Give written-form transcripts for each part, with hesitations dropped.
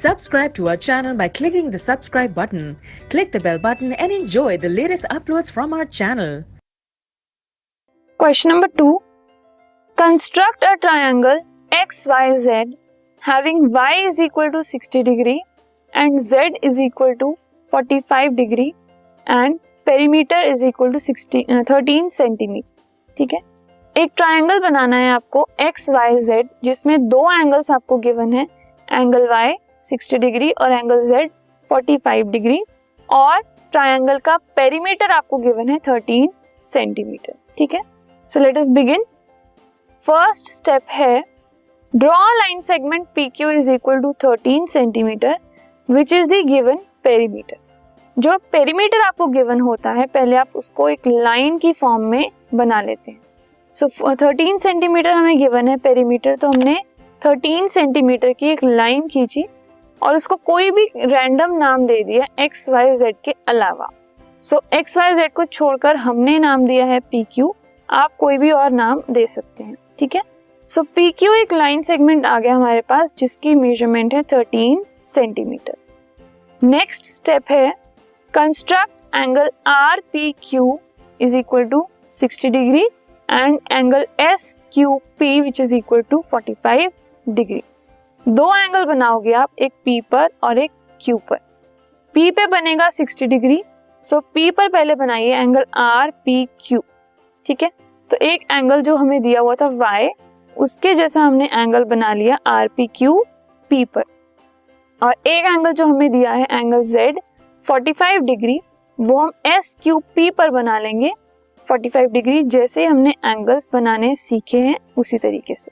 Subscribe to our channel by clicking the subscribe button. Click the bell button and enjoy the latest uploads from our channel. Question number 2. Construct a triangle XYZ having y is equal to 60 degree and z is equal to 45 degree and perimeter is equal to 13 centimetre. ठीक है, एक triangle बनाना है आपको XYZ जिसमें दो angles आपको given है, angle y 60 degree और एंगल z 45 डिग्री, और ट्रायंगल का पेरीमीटर आपको गिवन है 13 सेंटीमीटर. ठीक है, so let us begin. First step है draw line segment PQ is equal to 13 centimetre which is the given perimeter. जो पेरीमीटर आपको गिवन होता है पहले आप उसको एक लाइन की फॉर्म में बना लेते हैं. सो 13 सेंटीमीटर हमें गिवन है पेरीमीटर, तो हमने 13 सेंटीमीटर की एक लाइन खींची और उसको कोई भी रैंडम नाम दे दिया XYZ के अलावा. सो XYZ को छोड़कर हमने नाम दिया है PQ, आप कोई भी और नाम दे सकते हैं. ठीक है, सो PQ एक लाइन सेगमेंट आ गया हमारे पास जिसकी मेजरमेंट है 13 सेंटीमीटर. नेक्स्ट स्टेप है construct angle RPQ is equal to 60 degree and angle SQP which is equal to 45 degree. दो एंगल बनाओगे आप, एक P पर और एक Q पर. P पे बनेगा 60 डिग्री, सो P पर पहले बनाइए एंगल RPQ. ठीक है, तो एक एंगल जो हमें दिया हुआ था Y, उसके जैसा हमने एंगल बना लिया RPQ P पर, और एक एंगल जो हमें दिया है एंगल Z 45 डिग्री, वो हम SQP पर बना लेंगे 45 डिग्री, जैसे हमने एंगल्स बनाने सीखे हैं उसी तरीके से.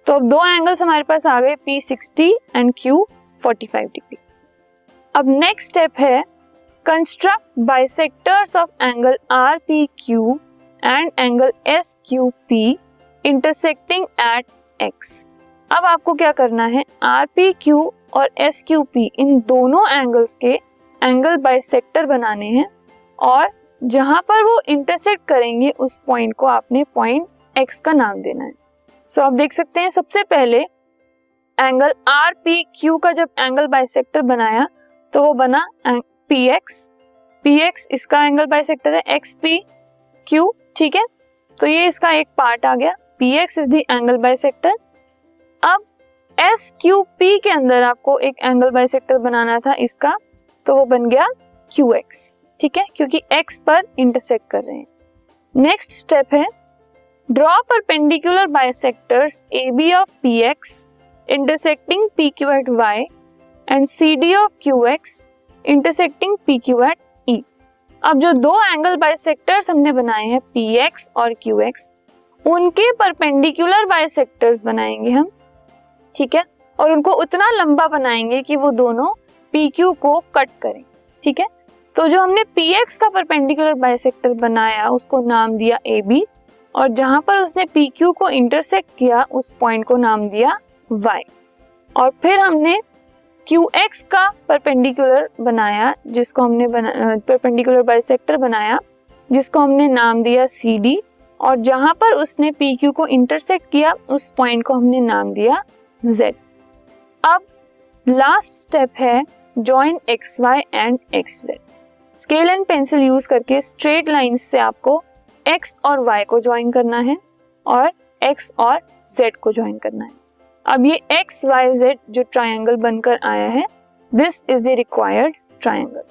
तो अब दो एंगल्स हमारे पास आ गए, P 60 एंड Q 45 डिग्री. अब नेक्स्ट स्टेप है construct bisectors of angle RPQ and angle SQP intersecting at X. अब आपको क्या करना है, RPQ और SQP इन दोनों एंगल्स के एंगल बाइसेक्टर बनाने हैं, और जहां पर वो इंटरसेक्ट करेंगे उस पॉइंट को आपने पॉइंट X का नाम देना है. सो आप देख सकते हैं सबसे पहले एंगल RPQ का जब एंगल बाइसेक्टर बनाया तो वो बना PX इसका एंगल बाइसेक्टर है XPQ. ठीक है, तो ये इसका एक पार्ट आ गया, PX is the angle bisector. अब SQP के अंदर आपको एक एंगल बाइसेक्टर बनाना था इसका, तो वो बन गया QX. ठीक है, क्योंकि X पर इंटरसेक्ट कर रहे हैं. नेक्स्ट स्टेप है draw perpendicular bisectors AB of PX intersecting PQ at Y and CD of QX intersecting PQ at E. अब जो दो एंगल बाइसेक्टर्स हमने बनाए हैं PX और QX, उनके परपेंडिकुलर बाइसेक्टर्स बनाएंगे हम. ठीक है, और उनको उतना लंबा बनाएंगे कि वो दोनों PQ को कट करें. ठीक है, तो जो हमने PX का परपेंडिकुलर बाइसेक्टर बनाया उसको नाम दिया AB, और जहां पर उसने PQ को इंटरसेक्ट किया उस पॉइंट को नाम दिया Y. और फिर हमने QX का परपेंडिकुलर बनाया जिसको हमने परपेंडिकुलर बाइसेक्टर बनाया जिसको हमने नाम दिया CD, और जहां पर उसने PQ को इंटरसेक्ट किया उस पॉइंट को हमने नाम दिया Z. अब लास्ट स्टेप है join XY and XZ. Scale and pencil use करके स्ट्रेट लाइन से आपको X और Y को ज्वाइन करना है और X और Z को ज्वाइन करना है. अब ये XYZ जो ट्रायंगल बनकर आया है, this is the required triangle.